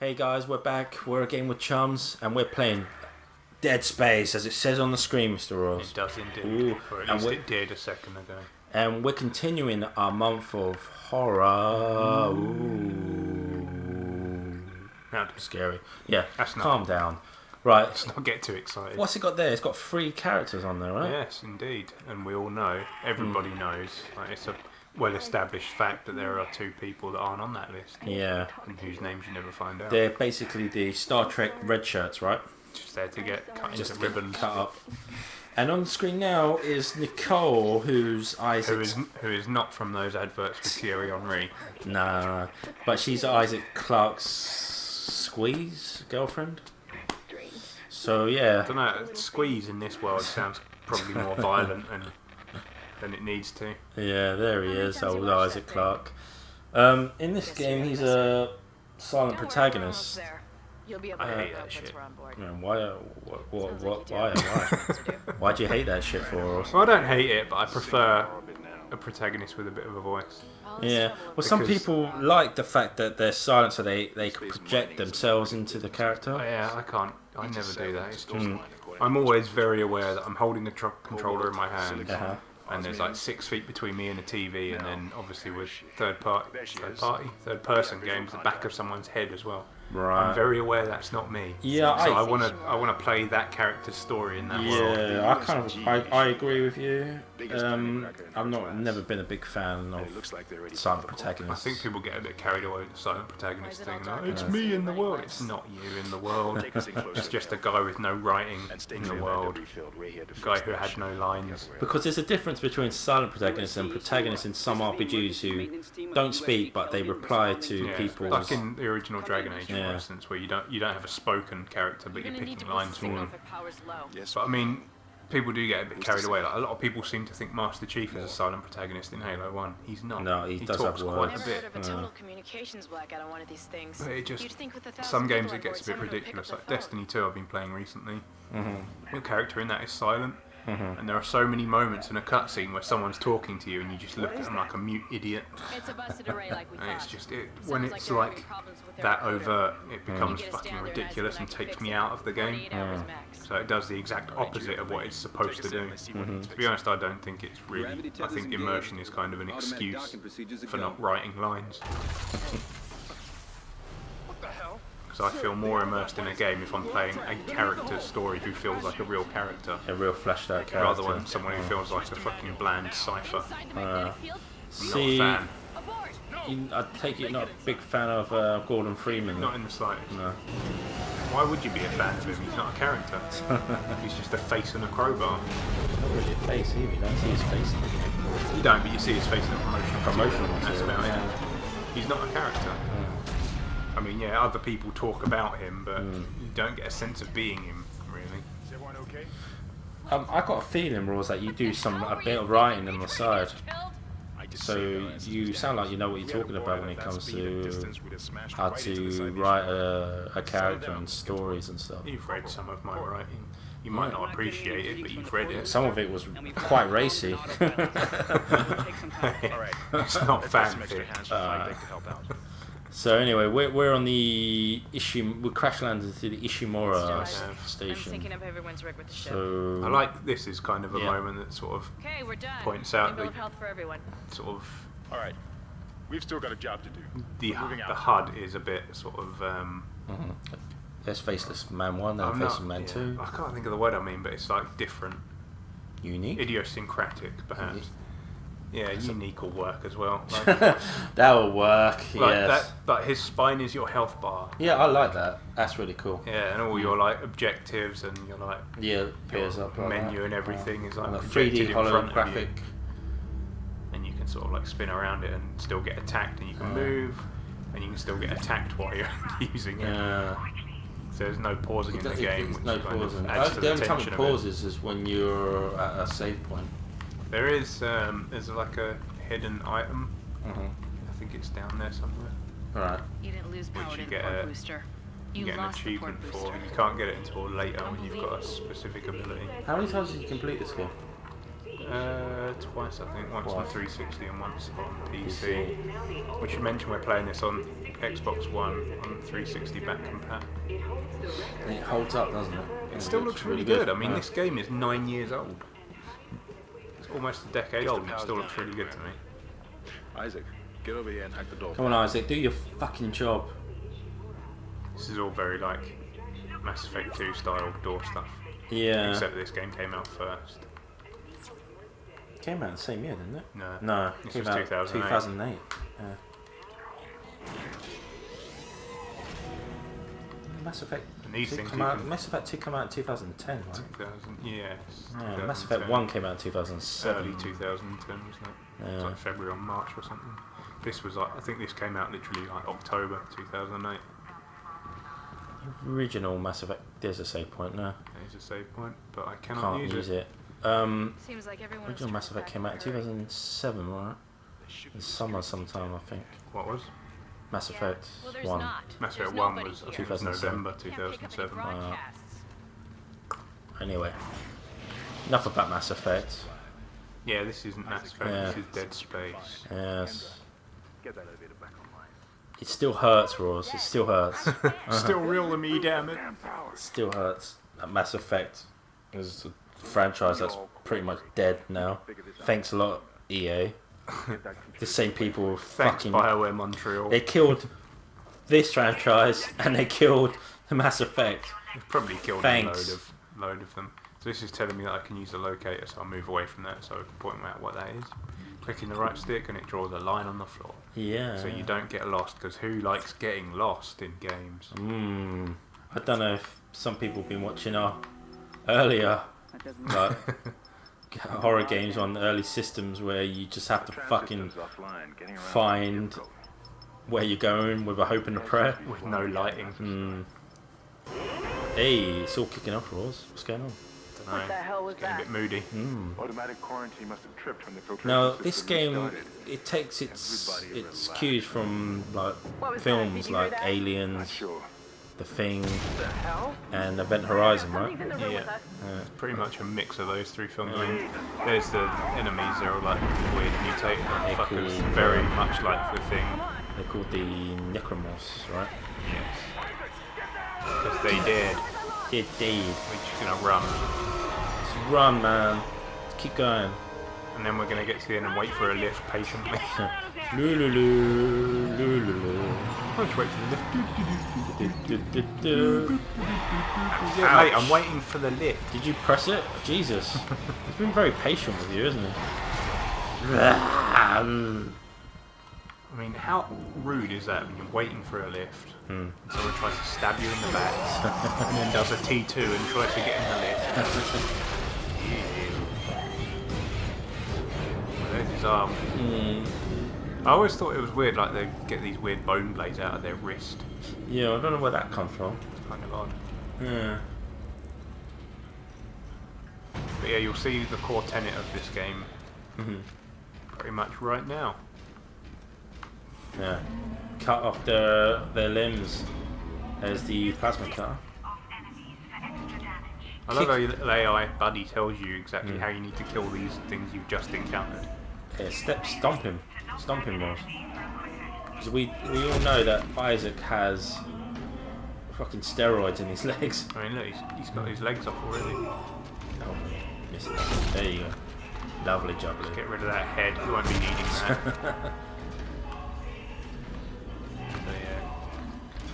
Hey guys, we're back. We're again with Chums, and we're playing Dead Space, as it says on the screen, Mr. Ross. It does indeed. Ooh. Or at least it did a second ago. And we're continuing our month of horror. Ooh. That's Scary. Yeah, That's not- calm down. Right, Let's not get too excited. what's it got there? It's got 3 characters on there, right? Yes, indeed. And we all know, everybody knows, like, it's a well-established fact that there are 2 people that aren't on that list. Yeah. And whose names you never find out. They're basically the Star Trek red shirts, right? Just there to get cut Just into to get ribbons. cut up. And on the screen now is Nicole, who's Isaac. Who is not from those adverts for Thierry Henry. Nah, but she's Isaac Clarke's squeeze girlfriend. So I yeah, don't know, squeeze in this world sounds probably more violent than it needs to. yeah, there he is, old Isaac Clarke. In this game, he's a silent protagonist. I hate that shit. Man, why? Why'd you hate that shit for us? Well, I don't hate it, but I prefer a protagonist with a bit of a voice. Yeah, well, some Because- people like the fact that they're silent, so they can project themselves into the character. Yeah, I can't. I never do that. It's just I'm always very aware that I'm holding the controller in my hand, Uh-huh. and there's like 6 feet between me and the TV, and then obviously with third person games, the back of someone's head as well. Right. I'm very aware that's not me. Yeah, So I want to play that character's story in that world. Yeah, I agree with you. Never been a big fan of silent I protagonists. think people get a bit carried away with the silent protagonist thing. Like, it's me in the world. It's not you in the world. It's just a guy with no writing in the world. A guy who had no lines. Because there's a difference between silent protagonists and protagonists in some RPGs who don't speak but they reply to Yeah, people's... like in the original Dragon Age, Yeah. for instance, where you don't have a spoken character, but you're picking lines for them. But I mean, people do get a bit carried away. Like, a lot of people seem to think Master Chief is a silent protagonist in Halo 1. He's not. No, he does talks have quite words. a bit. Of a total communications blackout on one of these things. But it just, You'd think with 1,000 some games people it gets a bit on board, someone would pick ridiculous. up Like the phone. Destiny 2 I've been playing recently. Mm-hmm. Your character in that is silent. And there are so many moments in a cutscene where someone's talking to you and you just look at them like a mute idiot. It's a busted array like we And it's thought. just, when Sounds it's they're having like problems with their that encoder. overt, it becomes You get a fucking standard ridiculous eyes and and I can takes fix me it out of the game. 48 hours max. So it does the exact opposite of what it's supposed to do. To be honest, I don't think it's really. I think immersion is kind of an excuse for not writing lines. Because I feel more immersed in a game if I'm playing a character's story who feels like a real character, A real flashed out character. rather than someone who feels like a fucking bland cipher. I'm not See, a fan. I take it you're not a big fan of Gordon Freeman. Not in the slightest. No. Why would you be a fan of him? He's not a character. He's just a face and a crowbar. Not really a face either. You don't see his face in the game. You don't, but you see his face in the promotional. That's material, about yeah. it. He's not a character. I mean, yeah, other people talk about him, but you don't get a sense of being him, really. Is everyone okay? I got a feeling, Ross, that you do a bit of writing on the side. So you sound like you know what you're talking about when it comes to how to write a character and stories and stuff. You've read some of my writing. You might not appreciate it, but you've read it. Some of it was quite racy. It's not fanfic. So anyway, we're on the we crash landed to the Ishimura I'm station. syncing up everyone's rig with the ship. So I like this is kind of a Yeah. moment that sort of Okay, we're done. points out New bill the of health for everyone. sort of All right. We've still got a job to do. the Moving out. HUD is a bit sort of there's Faceless Man 1 and I'm Faceless not- Man yeah, 2. I can't think of the word I mean, but it's like different, Unique. idiosyncratic, perhaps. Yeah, unique will work as well. Like, That'll work. like Yes. that, but his spine is your health bar. Yeah, I like that. That's really cool. Yeah, and all your like objectives and your like Yeah, it appears your up like menu that. and everything is like And a projected 3D in front of you. holographic. And you can sort of like spin around it and still get attacked, and you can move, and you can still get attacked while you're using it. Yeah. So there's no pausing in the game, which no kind pausing. of adds to The the only time tension it of it. pauses is when you're at a save point. There is there's like a hidden item. Mm-hmm. I think it's down there somewhere. Right. You didn't lose Which power you to get the port a- booster. You You get an lost the port achievement for. booster. You can't get it until later when you've got a specific ability. How many times did you complete this game? Twice I think, once on Twice. 360 and once on PC. We should mention we're playing this on Xbox One on 360 back compat. And it holds up, doesn't it? It still looks really good. I mean, this game is 9 years old. It's almost a decade old and it still looks really good to me. Isaac, get over here and hack the door. Come on, Isaac, do your fucking job. This is all very like Mass Effect 2 style door stuff. Yeah. Except this game came out first. Came out the same year, didn't it? No. No, it This came was out 2008. 2008. Yeah. Mass Effect. And these 2 things come you out, can- Mass Effect 2 came out in 2010, right? 2000, yes. Yeah, Mass Effect 1 came out in 2007. Early 2010, wasn't it? It was Yeah. like February or March or something. This was like, I think this came out literally like October 2008. Original Mass Effect. There's a save point now. There's a save point, but I cannot Can't use use it. it. Seems like everyone Original Mass Effect came out in 2007, right? In summer sometime, I think. What was? Mass Effect Well, there's 1. not. Mass There's Effect 1 nobody was I here. think it was 2007. November Can't pick up any 2007. broadcasts. Anyway. Enough about Mass Effect. Yeah, this isn't Mass Effect, Yeah. this is Dead Space. Yes. Get that elevator back online. It still hurts, Ross. It still hurts. Still real to me, damn it. It still hurts. That Mass Effect is a franchise that's pretty much dead now. Thanks a lot, EA. The same people Thanks, fucking... BioWare Montreal. They killed this franchise and they killed the Mass Effect. They've probably killed Thanks. a load of them. So this is telling me that I can use the locator, so I'll move away from that so I can point out what that is. Clicking the right stick and it draws a line on the floor. Yeah. So you don't get lost, because who likes getting lost in games? I don't know if some people have been watching our earlier like horror games on early systems where you just have to fucking find where you're going with a hope and a prayer. With no lighting. Hey, it's all kicking off, Ross. What's going on? What the hell was that? Getting a bit moody. Automatic quarantine must have tripped when the filtration Now, system this game, restarted. it takes its cues from like films like Aliens, Sure. The Thing, and Event Horizon, right? Yeah. It's pretty much a mix of those three films. I mean, there's the enemies, they're all like weird mutated They're fuckers, called, very much like The Thing. They're called the Necromorphs, right? Yes. Because they dared. It did. We're just gonna run. Just run, man. Just keep going. And then we're gonna get to the end and wait for a lift patiently. Lululu, lululu. I'll just wait for the lift. Du-du-du-du. Yeah, mate, I'm waiting for the lift. Did you press it? Jesus. He's been very patient with you, isn't he? I mean, how rude is that when you're waiting for a lift? Someone tries to stab you in the back and then does a T2 and tries to get in the lift. Well, there's his arm. I always thought it was weird, like they get these weird bone blades out of their wrist. Yeah, I don't know where that comes from. It's kind of odd. Yeah. But yeah, you'll see the core tenet of this game pretty much right now. Yeah. Cut off their limbs. There's the plasma cutter. I love how your little AI buddy tells you exactly how you need to kill these things you've just encountered. Yeah, stomp him. Stomp him, Ross. Because we all know that Isaac has fucking steroids in his legs. I mean, look, he's got his legs off already. Oh, missed that. There you go. Lovely jubbly. Get rid of that head, you won't be needing that. So yeah,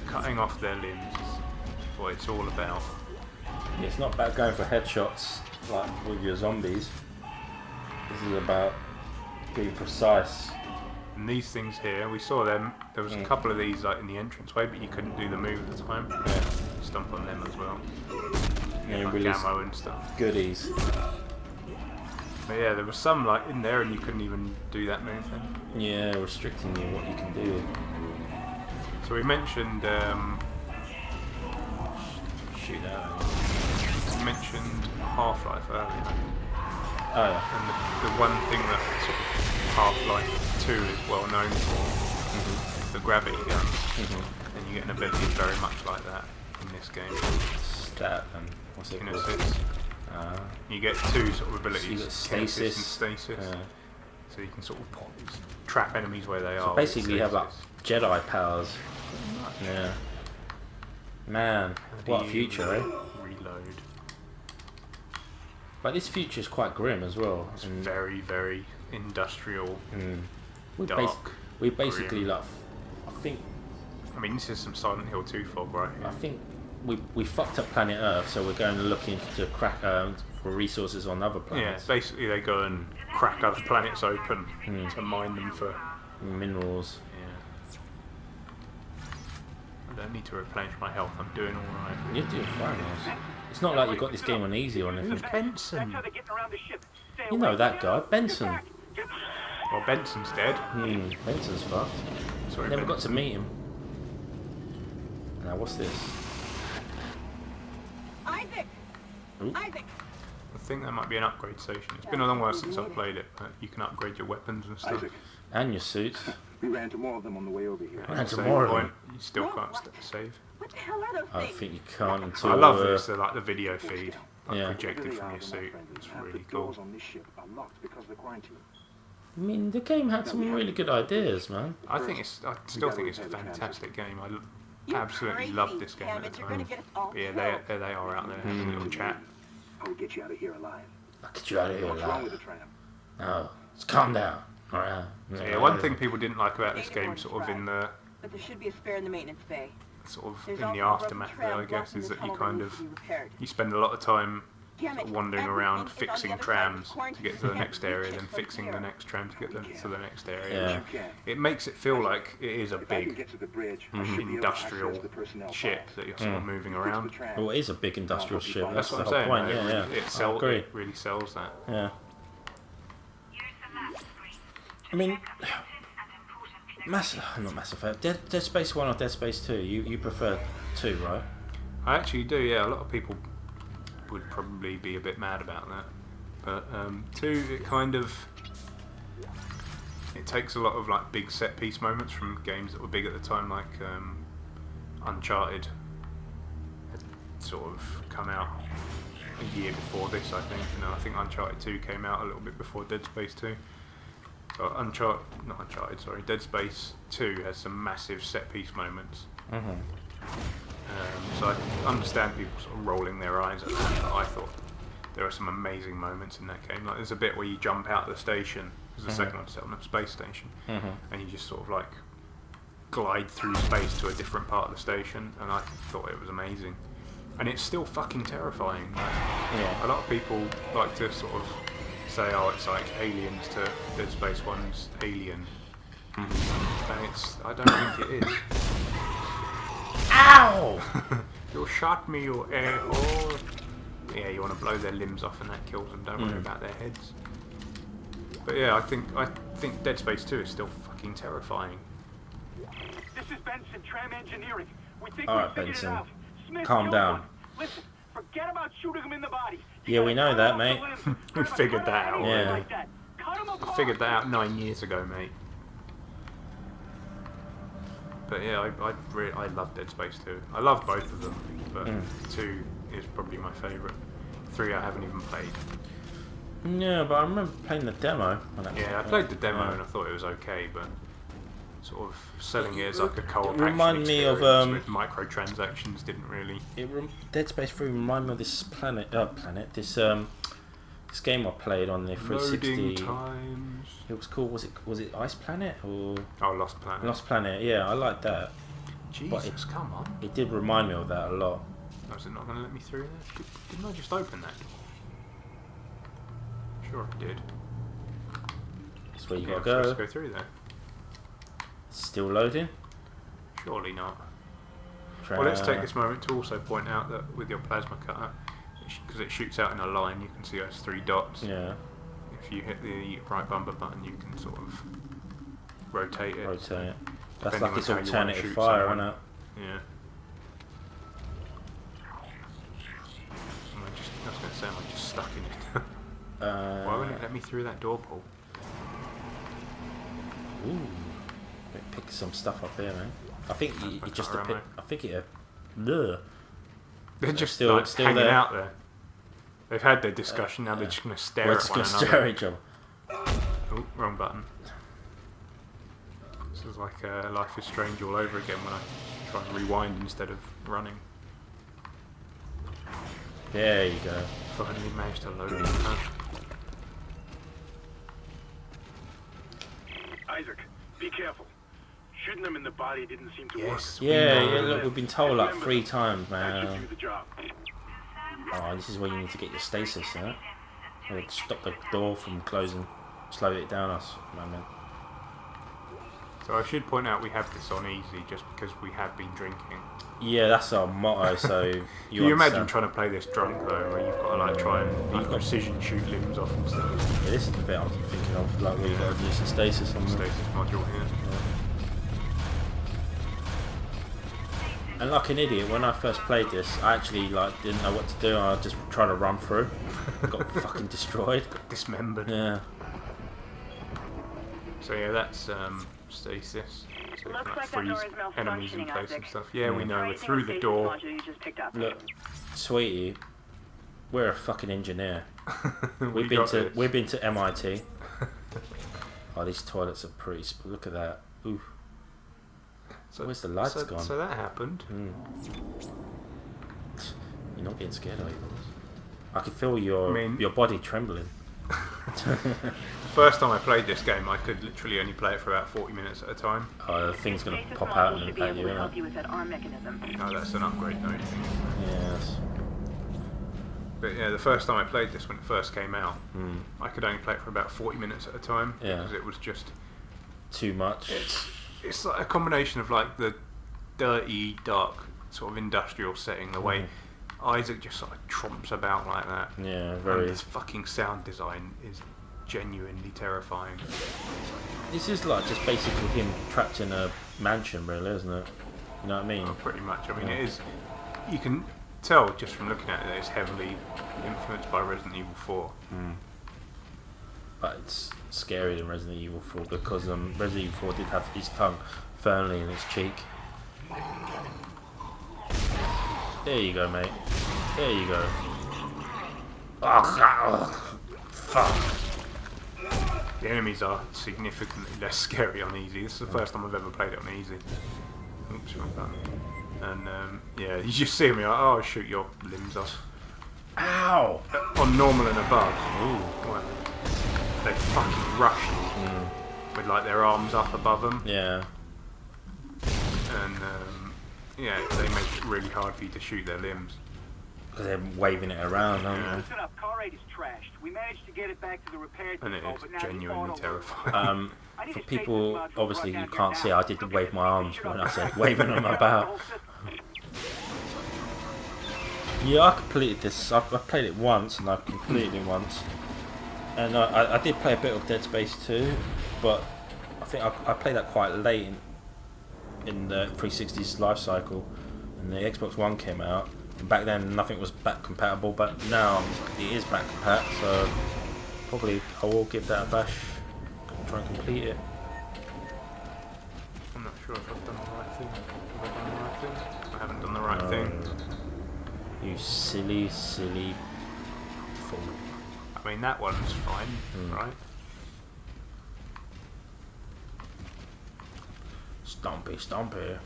cutting off their limbs is what it's all about. It's not about going for headshots like with your zombies. This is about being precise. And these things here, we saw them, there was a couple of these like in the entranceway, but you couldn't do the move at the time. Yeah. Stomp on them as well. Yeah, Like release ammo and stuff. goodies. But yeah, there was some like in there and you couldn't even do that move then. Yeah, restricting you what you can do. So we mentioned Shoot out. Half-Life earlier. Oh yeah. And the one thing that sort of Half-Life 2 is well known for is the gravity gun. And you get an ability very much like that in this game. Stat and what's it In called? a sense. You get two sort of abilities. So you got stasis stasis. and stasis. Yeah. So you can sort of trap enemies where they are. So basically you have like stasis. Jedi powers. Yeah. Man, what a future, eh? Reload. But this future is quite grim as well. It's very, very industrial, We dark. we basically grim. like, I mean, this is some Silent Hill 2 fog right here. I think we fucked up planet Earth, so we're going to look into for resources on other Yeah, planets. basically they go and crack other planets open to mine them for... Minerals. Yeah. I don't need to replenish my health, I'm doing alright. You're doing fine, Ross. It's not like you got this game on easy or anything. Who's Benson? You know that guy, Benson. Well, Benson's dead. Benson's fucked. Sorry, Never got Benson. to meet him. Now what's this? Isaac! Ooh. Isaac! I think that might be an upgrade station. It's been a long while since I've played it, but you can upgrade your weapons and stuff. Isaac, And your suits. we ran into more of them on the way over here. At And the some same more of point, them. you still can't save. What the hell are those I things? think you can't until. I love this, like the video feed, like Yeah. projected from your suit. It's really cool. Doors on this ship are locked because of the quarantine. I mean, the game had some really good ideas, man. I still think it's a fantastic game. I absolutely loved this game at the time. But yeah, there they are out there having a little chat. I will get you out of here alive. I'll get you out of here What's wrong with alive. the tram? No, just calm down. Alright. So yeah, one thing people didn't like about this game, sort of in the But there should be a spare in the maintenance bay. sort of There's in also the a broken aftermath tram there, I guess, blocking is the that you tunnel kind needs of to be repaired. you spend a lot of time Damn sort it, of wandering everything around is on the fixing other side of trams the quarantine. to get to the We next can't area, reach then it from fixing here. the next tram to get to the next area. Yeah. You can. It makes it feel like it is a If I can big get to the bridge, I should be able to industrial access the personnel ship files. that you're sort of moving Fix around. the tram. Well, it is a big industrial ship. That's That's the what I'm whole saying. point. Like, Yeah, yeah. I agree. It really sells that. Yeah. I mean, not Mass Effect. Dead Space 1 or Dead Space 2? You prefer 2, right? I actually do, yeah. A lot of people would probably be a bit mad about that. But 2, it kind of... It takes a lot of like big set piece moments from games that were big at the time, like Uncharted had sort of come out a year before this, I think. I think Uncharted 2 came out a little bit before Dead Space 2. So Dead Space 2 has some massive set piece moments. So I can understand people sort of rolling their eyes at that, but I thought there are some amazing moments in that game. Like there's a bit where you jump out of the station, there's the second one set on a space station, and you just sort of like glide through space to a different part of the station, and I thought it was amazing. And it's still fucking terrifying. Like, Yeah. a lot of people like to sort of say, oh, it's like Aliens to Dead Space 1's Alien. And I don't think it is. Ow! You shot me, you a-hole. Yeah, you want to blow their limbs off and that kills them, don't worry about their heads. But yeah, I think Dead Space 2 is still fucking terrifying. This is Benson, Tram Engineering. We think Alright, we figured Benson. it out. Smith Calm killed down. one. Listen, forget about shooting him in the body. Yeah, we know that, mate. We figured that out Yeah. Like that. Cut him I apart. figured that out 9 years ago, mate. But yeah, I love Dead Space 2. I love both of them, but 2 is probably my favourite. 3 I haven't even played. Yeah, but I remember playing the demo. When that Yeah, I played the demo and I thought it was okay, but sort of selling it as like a co-op It reminded action me of, experience with microtransactions didn't really... Dead Space 3 reminded me of this this game I played on the 360. Loading times. It was called, was it Ice Planet or Oh, Lost Planet. Lost Planet? Yeah, I liked that. Jesus, come on. It did remind me of that a lot. Oh, is it not going to let me through there? Didn't I just open that door? Sure I did. That's where you Yeah, gotta I'm supposed go. to go through there. Still loading. Surely not. Well, let's take this moment to also point out that with your plasma cutter, because it shoots out in a line, you can see those 3 dots. Yeah, If you hit the right bumper button, you can sort of rotate it. rotate it. That's Depending like on its how you wanna alternative shoot fire, someone. isn't it? Yeah. I was going to say, I'm just stuck in it. Why wouldn't it let me through that door, Paul? Ooh, pick some stuff up here, man. I think you my just cutter ammo. I think it. Ugh. They're just still- like still hanging there. out there. They've had their discussion, now they're just going to stare We're at just one gonna another. stare at each other. Oh, wrong button. This is like Life is Strange all over again when I try and rewind instead of running. There you go. Finally managed to load it. Isaac, be careful. Shooting them in the body didn't seem to Yes. Yeah, look, we've been told like 3 times, work. That should man. do the job. Oh, this is where you need to get your stasis, huh? Or stop the door from closing, slow it down us, man. So I should point out we have this on easy just because we have been drinking. Yeah, that's our motto, so Can you imagine understand. trying to play this drunk though, where you've got to like try and precision shoot limbs off and stuff? Yeah, this is the bit I'm thinking of, like where you got to use the stasis on them. Stasis module here. And like an idiot, when I first played this, I actually like didn't know what to do. I just tried to run through, got fucking destroyed. Dismembered. Yeah. So yeah, that's stasis. So you Looks can like that door freeze is enemies in malfunctioning, place and Isaac. stuff. Yeah, we know. We're Anything through on the stasis door. module you just picked up. Look, sweetie, we're a fucking engineer. We got this. We've been to MIT. Oh, these toilets are pretty. Look at that. Ooh. So, Where's the lights gone? So that happened. You're not getting scared, are you? I can feel your body trembling. The first time I played this game, I could literally only play it for about 40 minutes at a time. The thing's gonna Stasis pop out module and should be impact able you, to help innit? you with that arm mechanism. No, that's an upgrade, don't you think? Yes. But yeah, the first time I played this when it first came out, I could only play it for about 40 minutes at a time Yeah. because it was just Too much. it's like a combination of like the dirty, dark sort of industrial setting, the way Isaac just sort of tromps about like that. Yeah, And very. this fucking sound design is genuinely terrifying. This is like just basically him trapped in a mansion, really, isn't it? You know what I mean? Pretty much. I mean, Yeah. it is. You can tell just from looking at it that it's heavily influenced by Resident Evil 4. But it's scarier than Resident Evil 4 because Resident Evil 4 did have his tongue firmly in its cheek. There you go, mate. There you go. Oh, fuck. The enemies are significantly less scary on easy. This is the first time I've ever played it on easy. Oops, wrong button. And yeah, you just see me like, oh, I'll shoot your limbs off. Ow! On normal and above, Ooh. well, they fucking rush you with like their arms up above them. Yeah. And yeah, they make it really hard for you to shoot their limbs. Because they're waving it around, aren't Yeah. Listen up, car 8 is trashed. We managed to get it back to the repair And depot, it is but now it's all genuinely over. terrifying. they? For people, obviously, you can't see, I did wave my arms when I said waving them about. Yeah, I completed this. I played it once, and I completed it once. And I did play a bit of Dead Space 2, but I think I played that quite late in the 360's life cycle, and the Xbox One came out. And back then, nothing was back compatible, but now it is back compat, so probably I will give that a bash and try and complete it. I'm not sure if I've done the right thing. Have I done the right thing? I haven't done the right thing. You silly, silly fool. I mean, that one's fine, right? Stompy, stompy.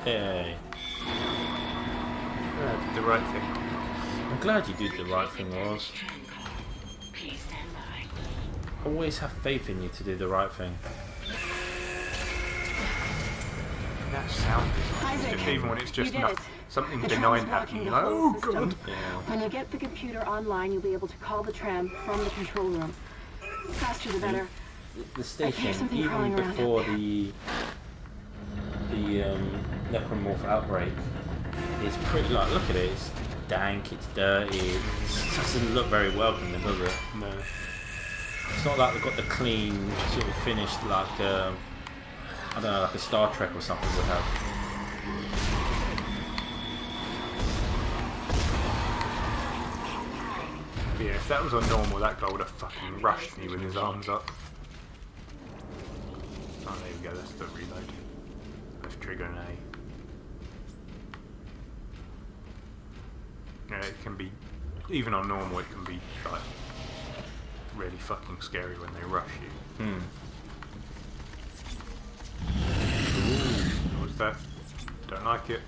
Hey, Yeah, I did the right thing. I'm glad you did the right thing, Roz. Always have faith in you to do the right thing. That sound design, is Isaac, just, even when it's just you did it. something The benign tram's happening. blocking Like, the oh whole system. god! Yeah. When you get the computer online, you'll be able to call the tram from the control room. Faster the better. The I station, hear something even crawling around before out there. the necromorph outbreak, it's pretty like, look at it, it's dank, it's dirty, it doesn't look very welcoming, does it? No. It's not like they've got the clean sort of finished like I don't know, like a Star Trek or something would have. But yeah, if that was on normal, that guy would have fucking rushed me with his arms up. Oh, there you go, that's the reload. Left trigger and A. Yeah, it can be, even on normal, it can be like really fucking scary when they rush you. What was that? Don't like it.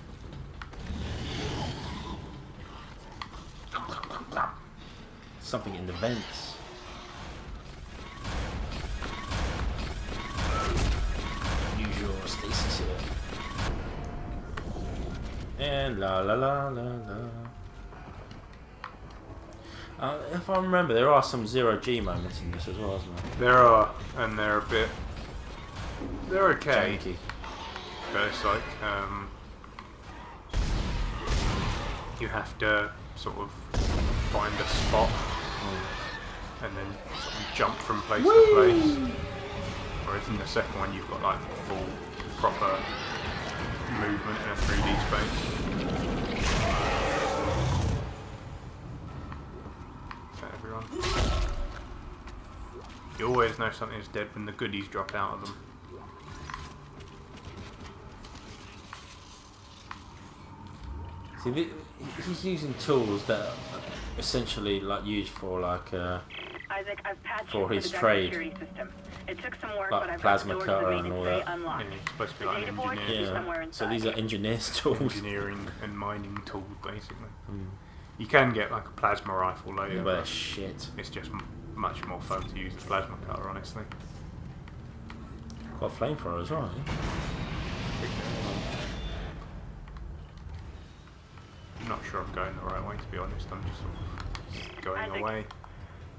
Something in the vents. Use your stasis here. And la la la la la. If I remember, there are some zero-G moments in this as well, isn't there? There are, and they're a bit... They're okay. Janky. But it's like, you have to sort of find a spot and then sort of jump from place to place. Whereas in the second one you've got like full, proper movement in a 3D space. Is that everyone? You always know something is dead when the goodies drop out of them. See, he's using tools that are essentially like used for like Isaac, I've patched for into his the trade. security system. It took some work, Like but I've plasma got the cutter doors and to the all main that. unlocked. Yeah, it's supposed to be The like an data board engineer. is somewhere Yeah. So inside. these are engineers' tools. Engineering and mining tool, basically. You can get like a plasma rifle later, Yeah, but but shit. it's just much more fun to use the plasma cutter, honestly. Got a flamethrower as well. Yeah? I'm not sure I'm going the right way, to be honest. I'm just sort of going Isaac. away.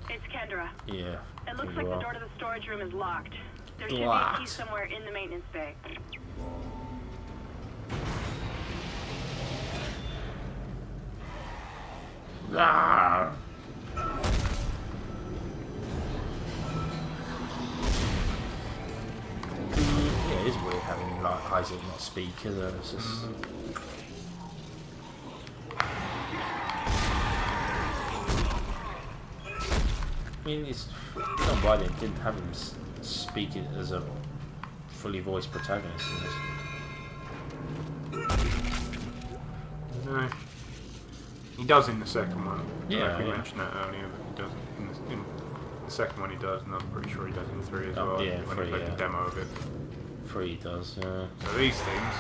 It's Kendra. Yeah. It looks you like the are. door to the storage room is locked. There should be a Locked. key somewhere in the maintenance bay. Ah! Yeah, it is weird having like Isaac not speak, isn't it? It's just... I mean, it's not why they didn't have him speak it as a fully voiced protagonist in this. No. He does in the second one. Yeah, We yeah. mentioned that earlier, but he does in the second one he does, and I'm pretty sure he does in 3 as Oh, well. yeah, when 3, he played yeah. the demo of it. 3 does, yeah. So these things...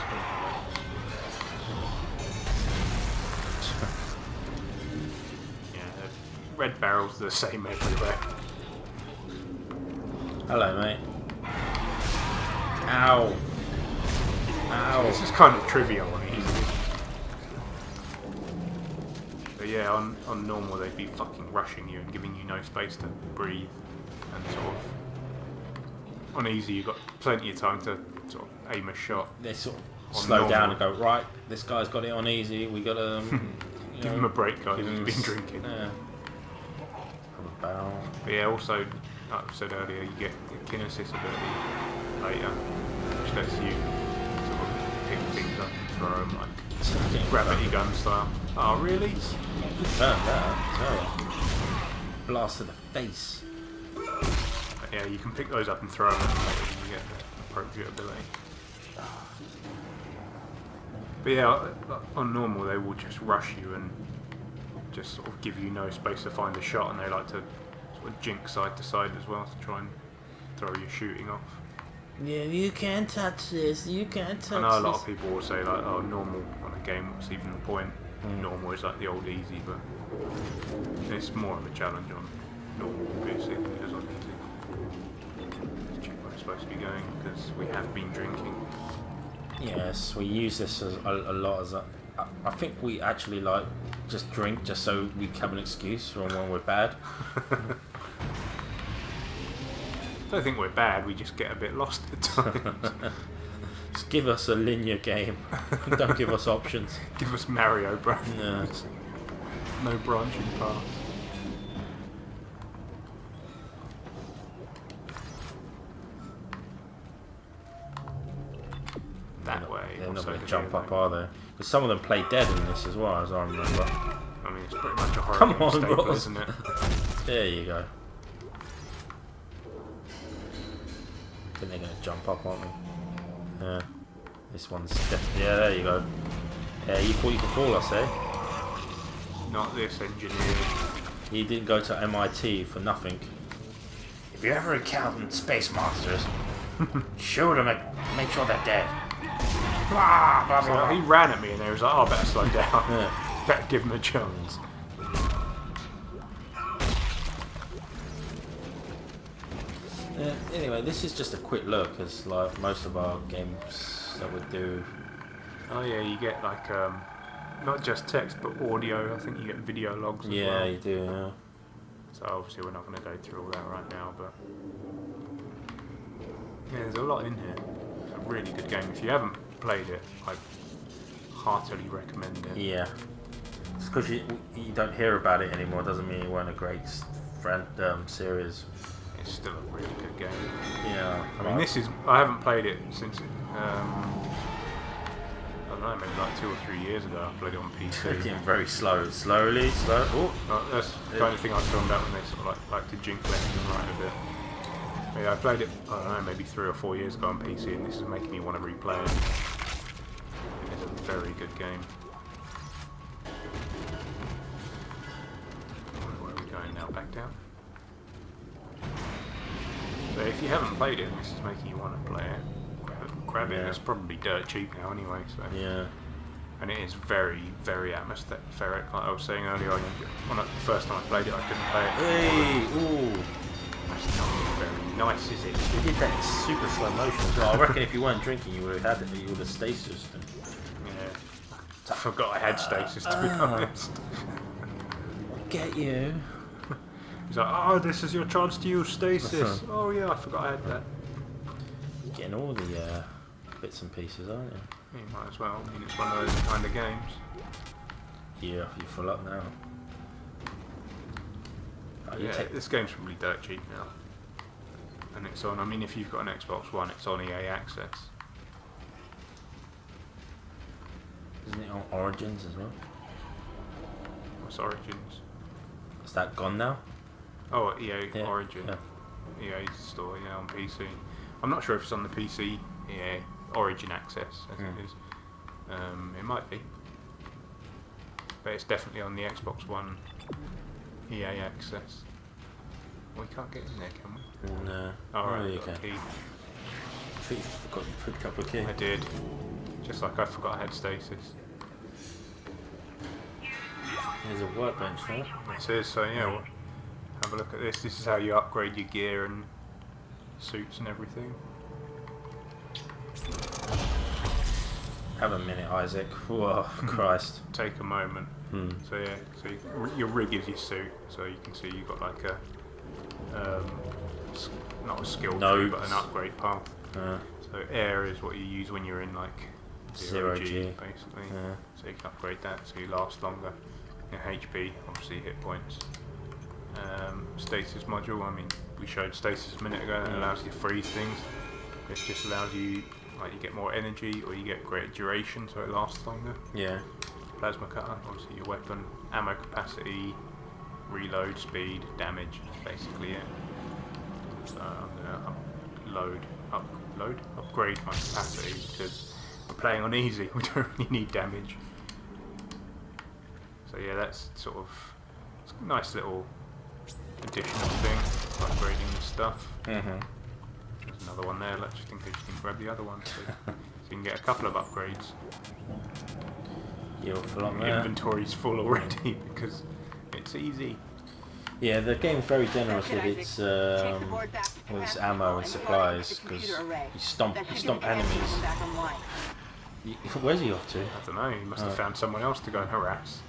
yeah, red barrels are the same everywhere. Hello, mate. Ow. Ow. This is kind of trivial on easy. But yeah, on normal they'd be fucking rushing you and giving you no space to breathe, and sort of on easy you've got plenty of time to sort of aim a shot. They sort of On slow down normal. and go, right, this guy's got it on easy, we gotta... Give him a break, guys, give him he's been s- drinking. Yeah. From a barrel. But yeah, also, like I said earlier, you get the kinesis ability later, which lets you sort of pick things up and throw them like gravity gun style. Oh, really? Turn that, turn. Blast to the face. But yeah, you can pick those up and throw them, and you get the appropriate ability. But yeah, on normal they will just rush you and just sort of give you no space to find a shot, and they like to sort of jink side to side as well to try and throw your shooting off. Yeah, you can't touch this, you can't touch I know a lot this. of people will say like, oh, normal on a game, what's even the point? Normal is like the old easy, but it's more of a challenge on normal, obviously, than it is on easy. Let's check where it's supposed to be going, because we have been drinking. Yes, we use this as a lot as a... I think we actually like just drink just so we have an excuse for when we're bad. I don't think we're bad, we just get a bit lost at times. Just give us a linear game. Don't give us options. Give us Mario, bro. No. No branching paths. That way. They're not what's going over to jump here, up, though? are they? Because some of them play dead in this as well, as I remember. I mean, it's pretty much a horror Come game on, staple, Ross. isn't it? There you go. I think they're going to jump up, aren't they? Yeah. This one's definitely... Yeah, there you go. Yeah, you thought you could fool us, eh? Not this engineer. He didn't go to MIT for nothing. If you ever encounter space monsters, shoot them and make sure they're dead. Blah, blah, blah. So he ran at me and he was like, oh, I better slow down. Yeah. Better give him a chance. Anyway, this is just a quick look, as like most of our games that we do. Oh yeah, you get like not just text but audio. I think you get video logs as well. Yeah, you do. Yeah. So obviously we're not going to go through all that right now, but yeah, there's a lot in here. It's a really good game. If you haven't played it, I heartily recommend it. Yeah. It's because you don't hear about it anymore. Doesn't mean it weren't a great series. It's still a really good game. Yeah. I mean, I haven't played it since I don't know, maybe like 2 or 3 years ago. I played it on PC. Getting very slow. Slowly, slow. Oh. That's the kind of thing I was talking about when they sort of like to jink left and right a bit. But yeah, I played it, I don't know, maybe 3 or 4 years ago on PC, and this is making me want to replay it. It's a very good game. Where are we going now? Back down? So if you haven't played it, and this is making you want to play it, grab it. Yeah. It's probably dirt cheap now anyway. So. Yeah. And it is very, very atmospheric. Like I was saying earlier, when the first time I played it, I couldn't play it. Hey, ooh. That's not very nice, is it? You did that in super slow motion as well. I reckon if you weren't drinking, you would have had it. You would have stasis. Yeah. I forgot I had stasis, to be honest. Get you. He's like, oh, this is your chance to use stasis. Oh yeah, I forgot I had that. Getting all the bits and pieces, aren't you? Yeah, you might as well. I mean, it's one of those kind of games. Yeah, you're full up now. Oh, you Yeah, take this game's probably dirt cheap now. And it's on, I mean, if you've got an Xbox One, it's on EA Access. Isn't it on Origins as well? What's Origins? Is that gone now? Oh, EA Yeah, Origin. yeah. EA store, yeah, on PC. I'm not sure if it's on the PC EA Origin Access, as it is. It might be. But it's definitely on the Xbox One EA Access. We can't get in there, can we? No. Alright, Oh, you got a can. key. I think you forgot you picked up a key. I did. Just like I forgot I had stasis. There's a workbench there. It is, so yeah, well, have a look at this. This is how you upgrade your gear and suits and everything. Have a minute, Isaac. Whoa, Christ. Take a moment. So yeah, so your rig is your suit. So you can see you've got like a not a skill tree, but an upgrade path. So air is what you use when you're in like 0G, basically. So you can upgrade that so you last longer. Your HP, obviously hit points. Stasis module, I mean, we showed stasis a minute ago, that allows you to freeze things. This just allows you, like, you get more energy or you get greater duration so it lasts longer. Yeah. Plasma cutter, obviously your weapon, ammo capacity, reload speed, damage, that's basically it. So I'm gonna upgrade my capacity because we're playing on easy, we don't really need damage. So yeah, that's sort of it's a nice little additional thing, upgrading the stuff. There's another one there, just in case you can grab the other one, so you can get a couple of upgrades. You're full on there. Inventory's full already because it's easy. Yeah, the game's very generous with its ammo and supplies because you stomp enemies. Where's he off to? I don't know, he must have found someone else to go and harass.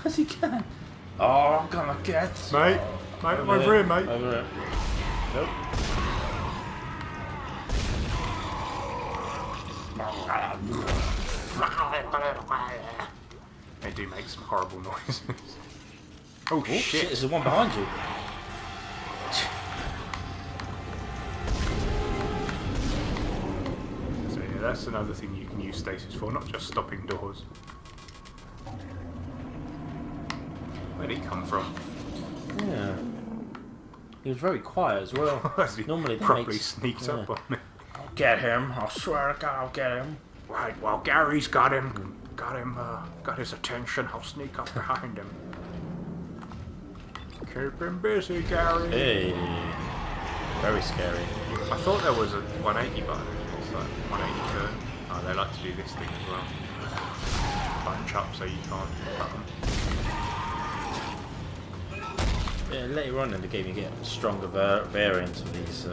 Where's he going? Oh, I'm gonna get. Mate, I'm over here, mate. Over here. Nope. They do make some horrible noises. Oh shit! There's one behind you. So yeah, that's another thing you can use stasis for, not just stopping doors. Where'd he come from? Yeah. He was very quiet as well. Normally they properly sneaked up on me. I'll get him. I swear to God, I'll get him. Right, well, Gary's got him. Got his attention. I'll sneak up behind him. Keep him busy, Gary. Hey, very scary. I thought there was a 180 button. It's like 180 turn. Oh, they like to do this thing as well. Bunch up so you can't cut them. Yeah, later on in the game you get stronger variants of these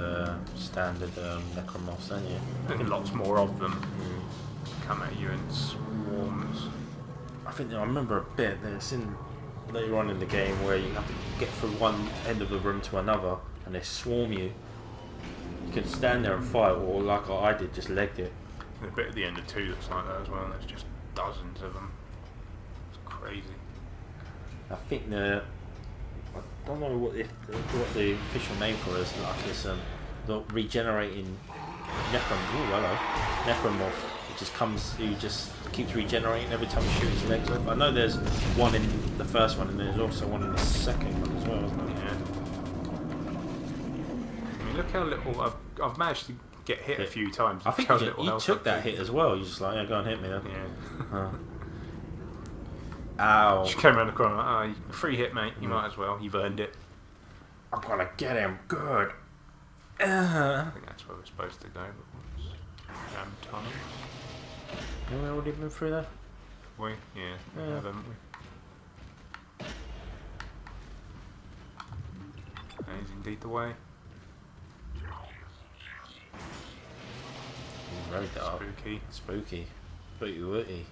standard necromorphs, don't you? And lots more of them come at you in swarms. I remember a bit that's in later on in the game where you have to get from one end of the room to another and they swarm you. You can stand there and fight, or like I did, just legged it. And a bit at the end of 2 looks like that as well. There's just dozens of them. It's crazy. I think I don't know what the official name for it is. Like it's the regenerating necromorph. It just comes. He just keeps regenerating every time you shoot his legs off. I know there's one in the first one, and there's also one in the second one as well, isn't there? Yeah. I mean, look how little I've managed to get hit a few times. I think you took that hit as well. You're just like, yeah, go and hit me then. Yeah. Ow. She came around the corner like, oh, free hit, mate. You might as well. You've earned it. I'm gonna get him good. I think that's where we're supposed to go. But jam tunnel. Have we already been through that? We? Yeah, we have, haven't we? That is indeed the way. Very dark. Spooky. Spooky. Spooky wooty.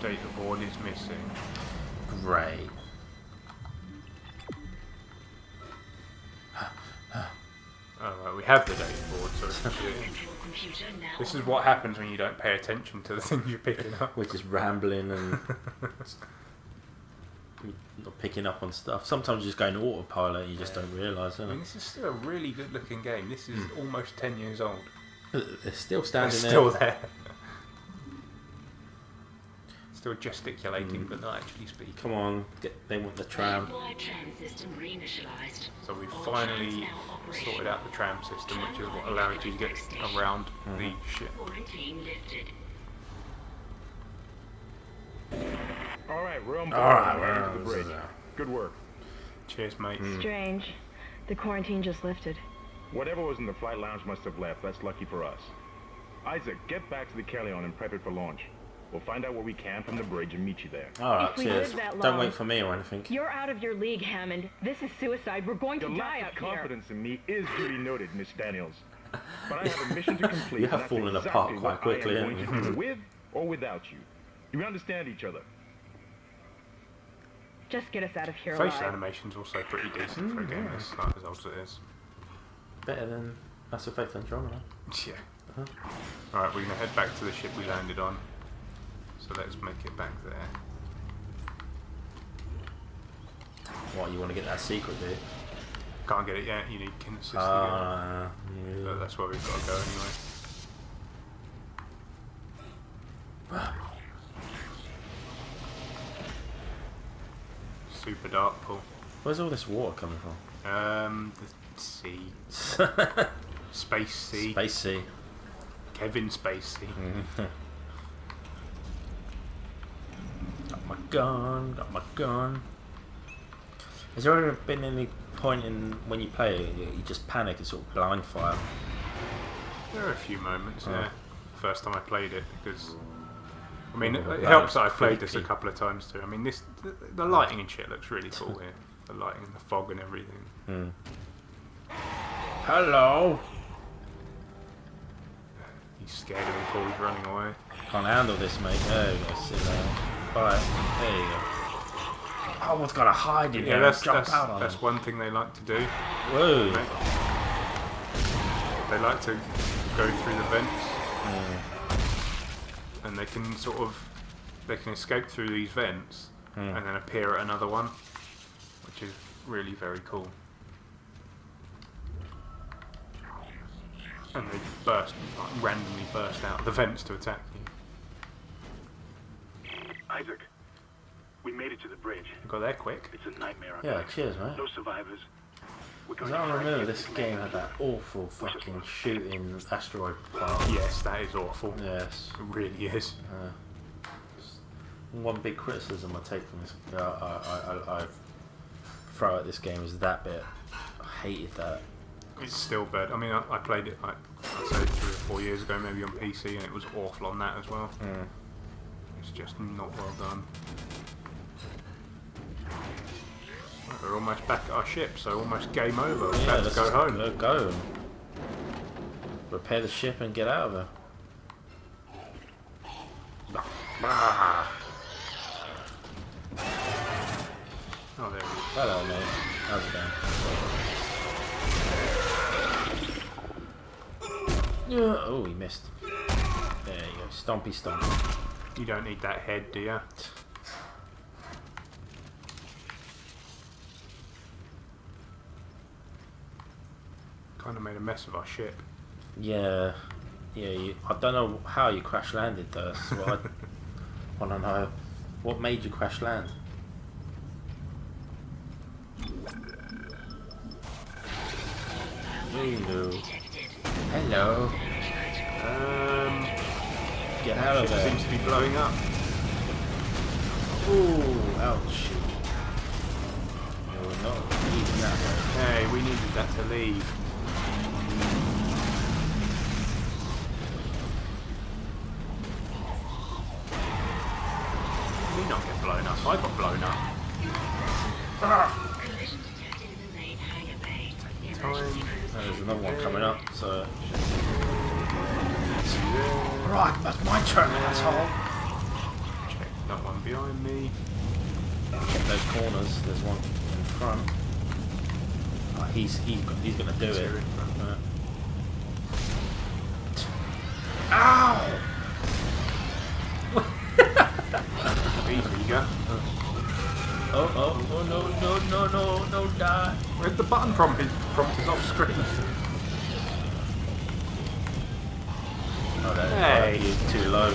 Data board is missing. Great. Oh, right, we have the data board, so it's this is what happens when you don't pay attention to the things you're picking up. We're just rambling and not picking up on stuff. Sometimes you just go into autopilot and you just don't realise, I don't mean, you? this is still a really good looking game. This is almost 10 years old. They're still standing They're there. still there. Still gesticulating, but not actually speaking. Come on, they want the tram. So we've finally sorted out the tram system, which is what allows you to get around the ship. Alright, we're on board. Alright, We're well, to the bridge. Good work. Cheers, mate. Strange. The quarantine just lifted. Whatever was in the flight lounge must have left. That's lucky for us. Isaac, get back to the Kellion and prep it for launch. We'll find out what we can from the bridge and meet you there. Alright, If we cheers. live that Don't long- wait for me or anything. You're out of your league, Hammond. This is suicide. We're going to Your die lack up of here. confidence in me is duly noted, Miss Daniels. But I have a mission to complete. You have and that's fallen exactly apart quite what quickly, I am haven't going you? to do with or without you. Do we understand each other? Just get us out of here Facial alive. animation's also pretty decent for a game this like, as old as it is. Better than Mass Effect Andromeda. Yeah. Alright, we're going to head back to the ship we landed on. So let's make it back there. What, you want to get that secret, do you? Can't get it yet, you need kin assist again. But that's where we've got to go anyway. Super dark pool. Where's all this water coming from? The sea. Space Sea. Space Sea. Kevin Spacey. Got my gun, got my gun. Has there ever been any point in when you play it, you just panic and sort of blind fire? There are a few moments, yeah. First time I played it, because I mean, Oh, it that helps was that I've played this a creepy. couple of times too. I mean, the lighting and shit looks really cool here. The lighting and the fog and everything. Hello! He's scared of him, Paul. He's running away. Can't handle this, mate. There you go, sit there. Bye. There you go. Oh, what's got to hide in Yeah, here? Jump out on that's him. one thing they like to do. Whoa! They like to go through the vents, and they can escape through these vents and then appear at another one, which is really very cool. And they randomly burst out of the vents to attack you. Isaac, We made it to the bridge. Got there quick. It's a nightmare. Yeah, cheers, mate. No survivors. We're Because going I to try remember and this get game had that awful fucking shooting asteroid plant. Yes, that is awful. Yes. It really is. One big criticism I take from this, I throw at this game is that bit. I hated that. It's still bad. I mean, I played it, I'd say 3 or 4 years ago, maybe on PC, and it was awful on that as well. It's just not well done. We're almost back at our ship, so almost game over. We're about to go home. Let's go. Repair the ship and get out of there. Oh, there he is. Hello, mate. How's it going? Yeah. Oh, he missed. There you go. Stompy stomp. You don't need that head, do you? Kind of made a mess of our ship. Yeah. Yeah. I don't know how you crash landed though. That's what I want to know. What made you crash land? Hello. Hello. Get out of there. Seems to be blowing up. Ooh, ouch. No, we're not leaving that way. Hey, we needed that to leave. Did we not get blown up? I got blown up. Time. There's another one coming up, so... Right, that's my turn, asshole. Check that one behind me. Check those corners, there's one in front. Oh, he's gonna do it. Ow! Easy, you go. Oh, no, die. Where'd the button prompt is off screen? Oh, that Hey. he's too low.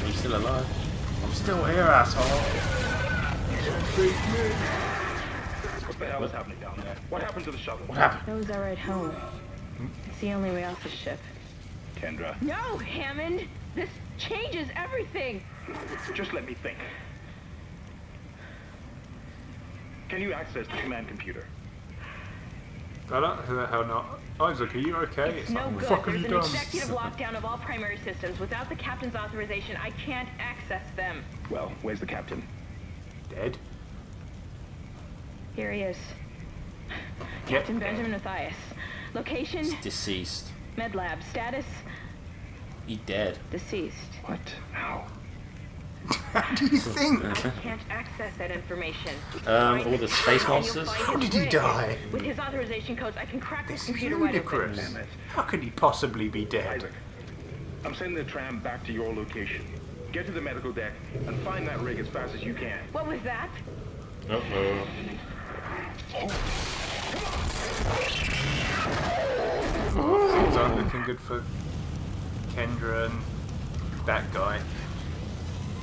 He's still alive. I'm still here, asshole. What the hell is happening down there? What happened to the shuttle? What happened? That was our ride home. It's the only way off the ship. Kendra, No, Hammond! This changes everything! just let me think. Can you access the command computer? I don't know how not. Isaac, are you okay? It's no like, good. fuck have There's you an done? executive lockdown of all primary systems. Without the captain's authorization, I can't access them. Well, where's the captain? Dead? Here he is. Captain Benjamin Mathias. Location, Deceased. med lab. Status, He dead. deceased. What? How? How do you think? I can't access that information. All the space monsters. How did he die? With his authorization codes, I can crack this This is computer wide open. ludicrous. Damn it. How could he possibly be dead? Isaac, I'm sending the tram back to your location. Get to the medical deck and find that rig as fast as you can. What was that? Uh-oh. Things aren't looking good for Kendra and that guy.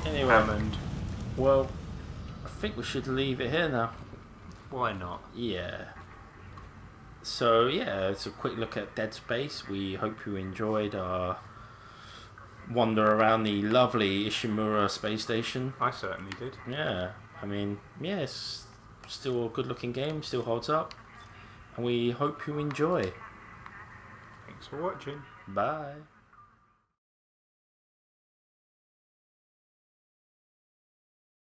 Anyway, Hammond. well, I think we should leave it here now. Why not? Yeah. So yeah, it's a quick look at Dead Space. We hope you enjoyed our wander around the lovely Ishimura space station. I certainly did. Yeah, I mean, yeah, it's still a good looking game, still holds up. And we hope you enjoy. Thanks for watching. Bye.